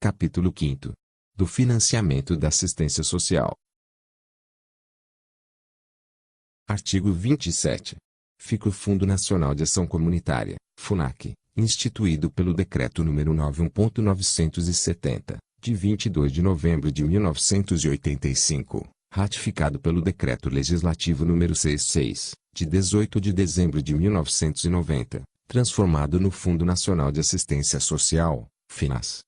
Capítulo 5º. Do financiamento da assistência social. Artigo 27. Fica o Fundo Nacional de Ação Comunitária, FUNAC, instituído pelo Decreto nº 91.970, de 22 de novembro de 1985, ratificado pelo Decreto Legislativo nº 66, de 18 de dezembro de 1990, transformado no Fundo Nacional de Assistência Social, FINAS.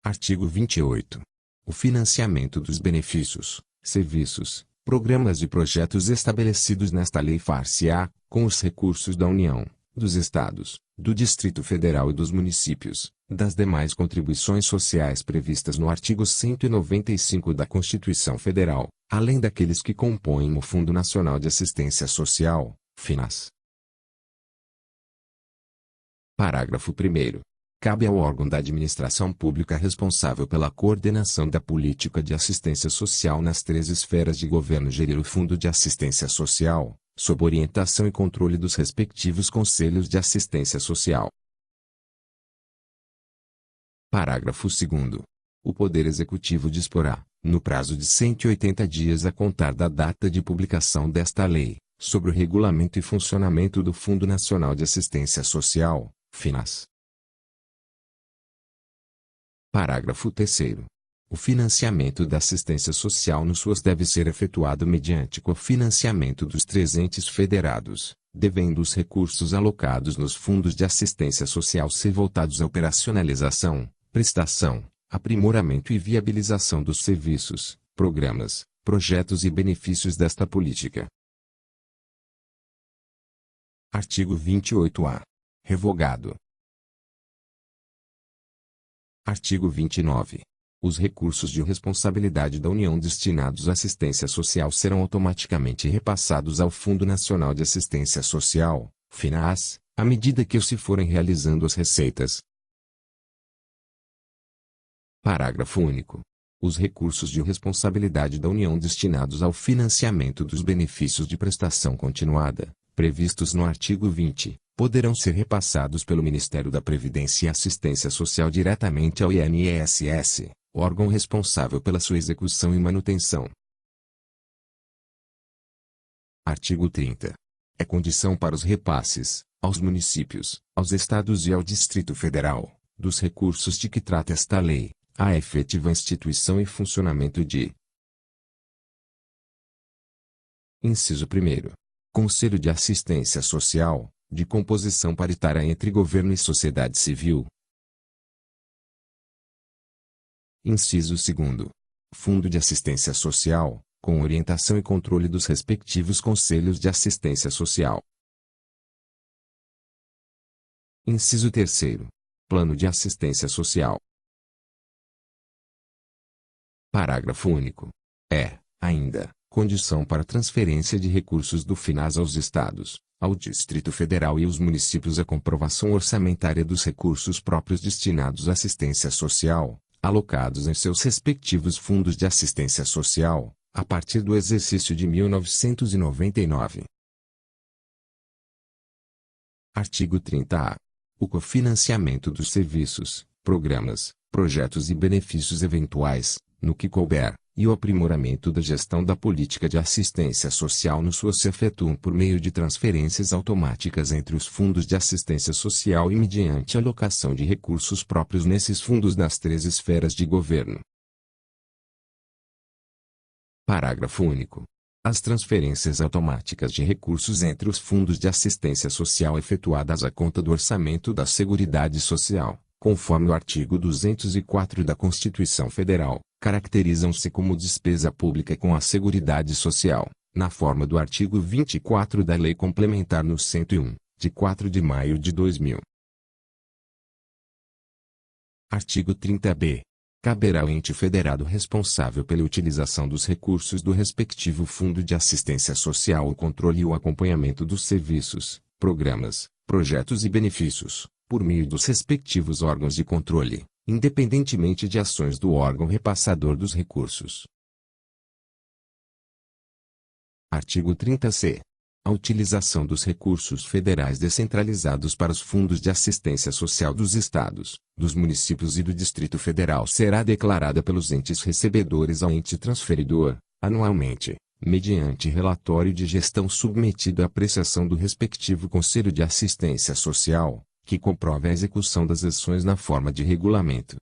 Artigo 28. O financiamento dos benefícios, serviços, programas e projetos estabelecidos nesta lei far-se-á, com os recursos da União, dos Estados, do Distrito Federal e dos municípios, das demais contribuições sociais previstas no artigo 195 da Constituição Federal, além daqueles que compõem o Fundo Nacional de Assistência Social, FINAS. Parágrafo 1º. Cabe ao órgão da administração pública responsável pela coordenação da política de assistência social nas 3 esferas de governo gerir o Fundo de Assistência Social, sob orientação e controle dos respectivos Conselhos de Assistência Social. Parágrafo 2º. O Poder Executivo disporá, no prazo de 180 dias a contar da data de publicação desta lei, sobre o regulamento e funcionamento do Fundo Nacional de Assistência Social, FINAS. Parágrafo 3º. O financiamento da assistência social no SUAS deve ser efetuado mediante cofinanciamento dos 3 entes federados, devendo os recursos alocados nos fundos de assistência social ser voltados à operacionalização, prestação, aprimoramento e viabilização dos serviços, programas, projetos e benefícios desta política. Artigo 28-A. Revogado. Artigo 29. Os recursos de responsabilidade da União destinados à assistência social serão automaticamente repassados ao Fundo Nacional de Assistência Social, FINAS, à medida que se forem realizando as receitas. Parágrafo único. Os recursos de responsabilidade da União destinados ao financiamento dos benefícios de prestação continuada, previstos no artigo 20, poderão ser repassados pelo Ministério da Previdência e Assistência Social diretamente ao INSS, órgão responsável pela sua execução e manutenção. Artigo 30. É condição para os repasses, aos municípios, aos estados e ao Distrito Federal, dos recursos de que trata esta lei, a efetiva instituição e funcionamento de: Inciso 1º. Conselho de Assistência Social, de composição paritária entre governo e sociedade civil. Inciso 2º. Fundo de Assistência Social, com orientação e controle dos respectivos Conselhos de Assistência Social. Inciso 3º. Plano de Assistência Social. Parágrafo único. É, ainda, condição para transferência de recursos do FINAS aos Estados, ao Distrito Federal e aos municípios a comprovação orçamentária dos recursos próprios destinados à assistência social, alocados em seus respectivos fundos de assistência social, a partir do exercício de 1999. Artigo 30-A. O cofinanciamento dos serviços, programas, projetos e benefícios eventuais, no que couber, e o aprimoramento da gestão da política de assistência social no SUAS se efetuam por meio de transferências automáticas entre os fundos de assistência social e mediante alocação de recursos próprios nesses fundos nas 3 esferas de governo. Parágrafo único. As transferências automáticas de recursos entre os fundos de assistência social efetuadas à conta do orçamento da Seguridade Social, conforme o artigo 204 da Constituição Federal, caracterizam-se como despesa pública com a Seguridade Social, na forma do artigo 24 da Lei Complementar no 101, de 4 de maio de 2000. Artigo 30-B. Caberá ao ente federado responsável pela utilização dos recursos do respectivo Fundo de Assistência Social o controle e o acompanhamento dos serviços, programas, projetos e benefícios, por meio dos respectivos órgãos de controle, independentemente de ações do órgão repassador dos recursos. Artigo 30-C. A utilização dos recursos federais descentralizados para os fundos de assistência social dos estados, dos municípios e do Distrito Federal será declarada pelos entes recebedores ao ente transferidor, anualmente, mediante relatório de gestão submetido à apreciação do respectivo Conselho de Assistência Social, que comprove a execução das ações na forma de regulamento.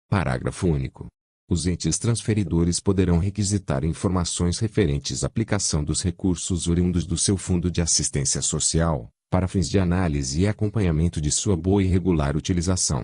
Parágrafo único. Os entes transferidores poderão requisitar informações referentes à aplicação dos recursos oriundos do seu Fundo de Assistência Social, para fins de análise e acompanhamento de sua boa e regular utilização.